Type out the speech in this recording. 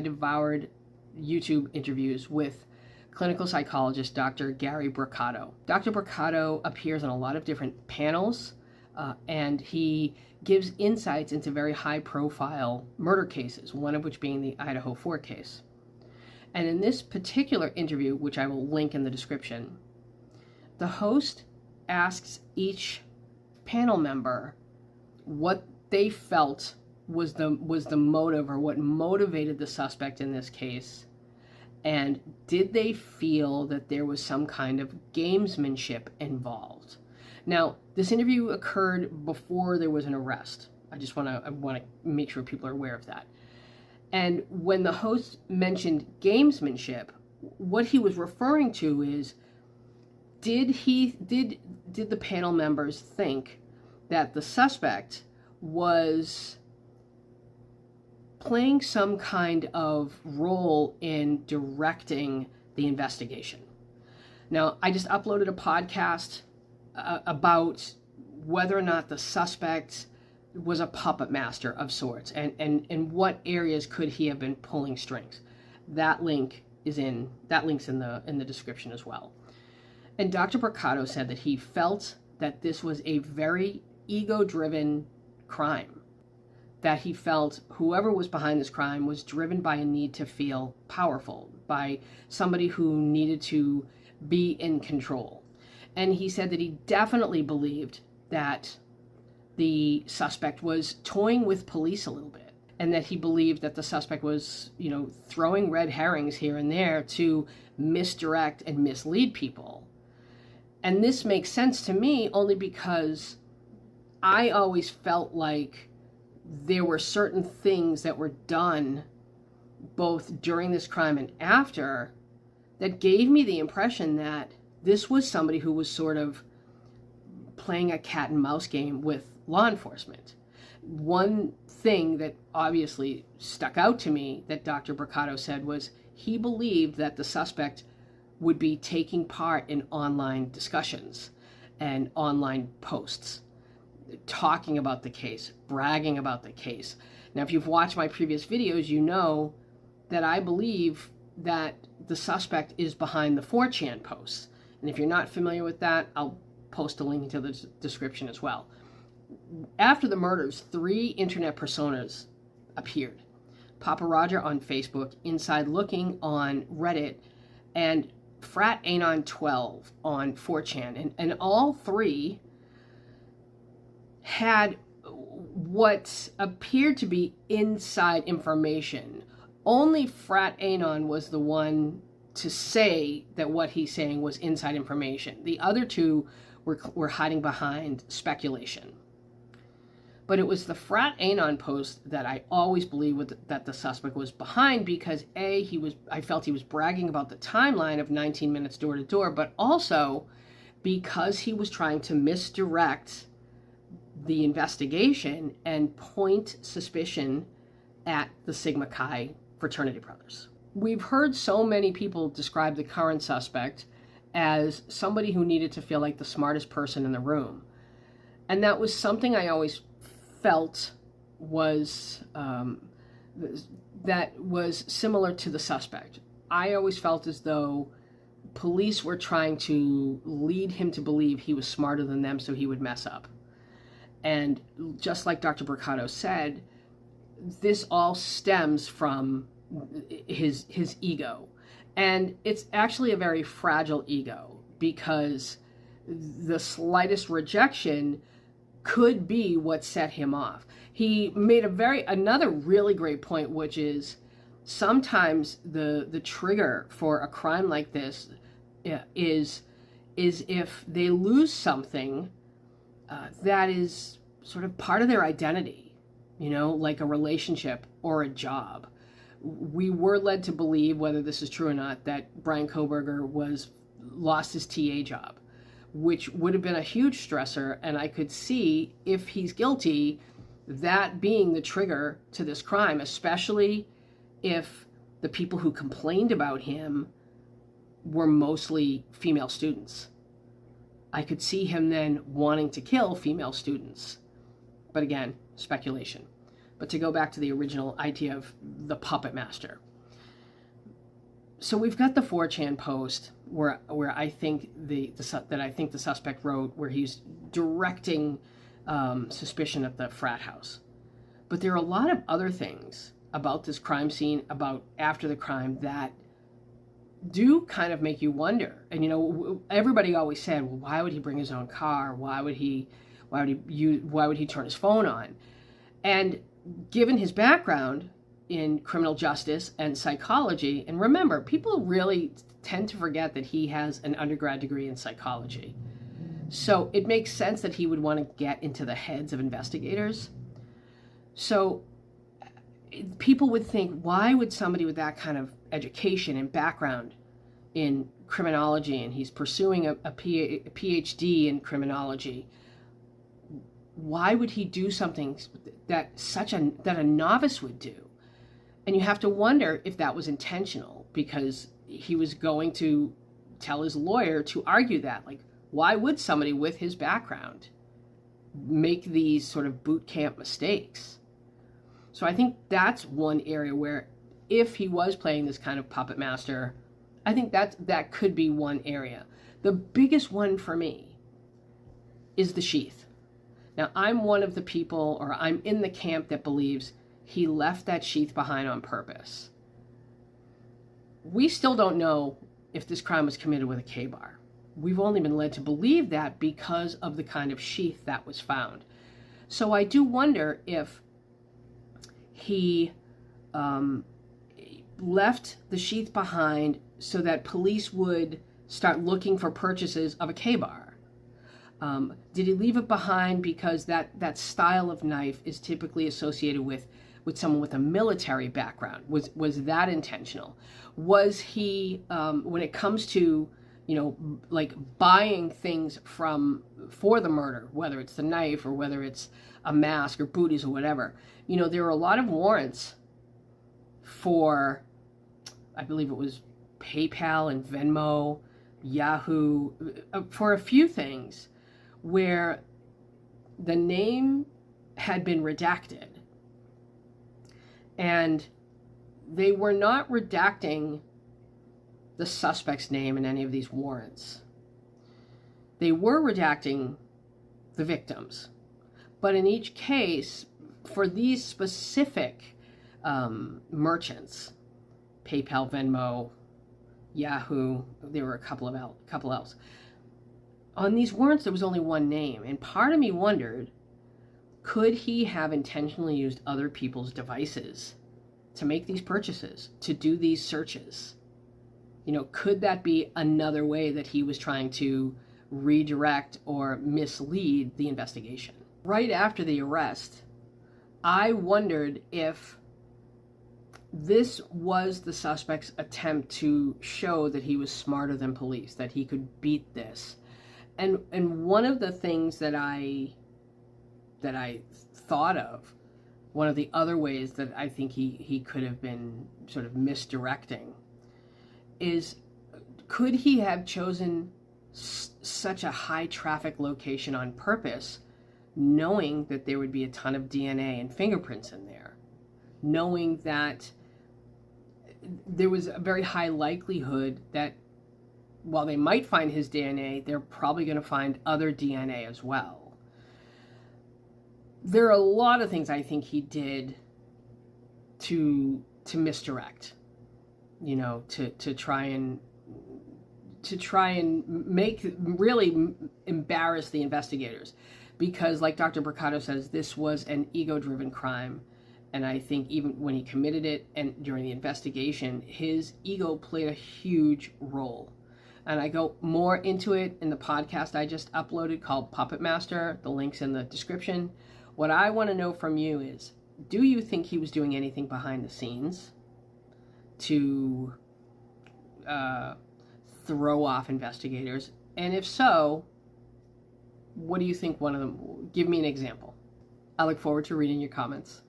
devoured YouTube interviews with clinical psychologist Dr. Gary Brucato. Dr. Brucato appears on a lot of different panels, and he gives insights into very high-profile murder cases, one of which being the Idaho 4 case. And in this particular interview, which I will link in the description, the host asks each panel member what they felt was the motive, or what motivated the suspect in this case, and did they feel that there was some kind of gamesmanship involved. Now, this interview occurred before there was an arrest. I want to make sure people are aware of that. And when the host mentioned gamesmanship, what he was referring to is, did the panel members think that the suspect was playing some kind of role in directing the investigation? Now, I just uploaded a podcast about whether or not the suspect was a puppet master of sorts, and in what areas could he have been pulling strings. That link's in the description as well. And Dr. Brucato said that he felt that this was a very ego-driven crime, that he felt whoever was behind this crime was driven by a need to feel powerful, by somebody who needed to be in control. And he said that he definitely believed that the suspect was toying with police a little bit, and that he believed that the suspect was, throwing red herrings here and there to misdirect and mislead people. And this makes sense to me only because I always felt like there were certain things that were done both during this crime and after that gave me the impression that this was somebody who was sort of playing a cat and mouse game with law enforcement. One thing that obviously stuck out to me that Dr. Brucato said was he believed that the suspect would be taking part in online discussions and online posts, talking about the case, bragging about the case. Now, if you've watched my previous videos, you know that I believe that the suspect is behind the 4chan posts. And if you're not familiar with that, I'll post a link into the description as well. After the murders, 3 internet personas appeared. Papa Roger on Facebook, Inside Looking on Reddit, and Frat Anon 12 on 4chan. And all 3 had what appeared to be inside information. Only Frat Anon was the one to say that what he's saying was inside information. The other 2 were hiding behind speculation. But it was the Frat Anon post that I always believed that the suspect was behind, because I felt he was bragging about the timeline of 19 minutes door to door, but also because he was trying to misdirect the investigation and point suspicion at the Sigma Chi fraternity brothers. We've heard so many people describe the current suspect as somebody who needed to feel like the smartest person in the room. And that was something I always felt was that was similar to the suspect. I always felt as though police were trying to lead him to believe he was smarter than them so he would mess up. And just like Dr. Brucato said, this all stems from his ego. And it's actually a very fragile ego, because the slightest rejection could be what set him off. He made another really great point, which is sometimes the trigger for a crime like this is if they lose something that is sort of part of their identity, like a relationship or a job. We were led to believe, whether this is true or not, that Brian Kohberger lost his TA job, which would have been a huge stressor, and I could see, if he's guilty, that being the trigger to this crime, especially if the people who complained about him were mostly female students. I could see him then wanting to kill female students. But again, speculation. But to go back to the original idea of the puppet master, So we've got the 4chan post where I think the suspect wrote, where he's directing suspicion at the frat house. But there are a lot of other things about this crime scene, about after the crime, that do kind of make you wonder. And, you know, everybody always said, well, why would he bring his own car? Why would he turn his phone on? And given his background in criminal justice and psychology, and remember, people really tend to forget that he has an undergrad degree in psychology. So it makes sense that he would want to get into the heads of investigators. So people would think, why would somebody with that kind of education and background in criminology, and he's pursuing a PhD in criminology, why would he do something that a novice would do? And you have to wonder if that was intentional, because he was going to tell his lawyer to argue that. Like, why would somebody with his background make these sort of boot camp mistakes? So I think that's one area where, if he was playing this kind of puppet master, I think that could be one area. The biggest one for me is the sheath. Now, I'm one of the people, or I'm in the camp that believes he left that sheath behind on purpose. We still don't know if this crime was committed with a K-bar. We've only been led to believe that because of the kind of sheath that was found. So I do wonder if he left the sheath behind so that police would start looking for purchases of a K-bar. Did he leave it behind because that style of knife is typically associated with someone with a military background? Was that intentional? Was he, when it comes to, you know, like buying things for the murder, whether it's the knife or whether it's a mask or booties or whatever, you know, there were a lot of warrants for, I believe it was PayPal and Venmo, Yahoo, for a few things where the name had been redacted. And they were not redacting the suspect's name in any of these warrants. They were redacting the victims. But in each case, for these specific merchants, PayPal, Venmo, Yahoo, there were a couple else. On these warrants, there was only one name. And part of me wondered, could he have intentionally used other people's devices to make these purchases, to do these searches? You know, could that be another way that he was trying to redirect or mislead the investigation? Right after the arrest, I wondered if this was the suspect's attempt to show that he was smarter than police, that he could beat this. And one of the things that I thought of, one of the other ways that I think he could have been sort of misdirecting, is, could he have chosen such a high traffic location on purpose, knowing that there would be a ton of DNA and fingerprints in there, knowing that there was a very high likelihood that while they might find his DNA, they're probably going to find other DNA as well. There are a lot of things I think he did to misdirect, you know, to try and really embarrass the investigators, because, like Dr. Brucato says, this was an ego-driven crime. And I think even when he committed it and during the investigation, his ego played a huge role. And I go more into it in the podcast I just uploaded called Puppet Master. The link's in the description. What I want to know from you is, do you think he was doing anything behind the scenes to throw off investigators? And if so, what do you think one of them? Give me an example. I look forward to reading your comments.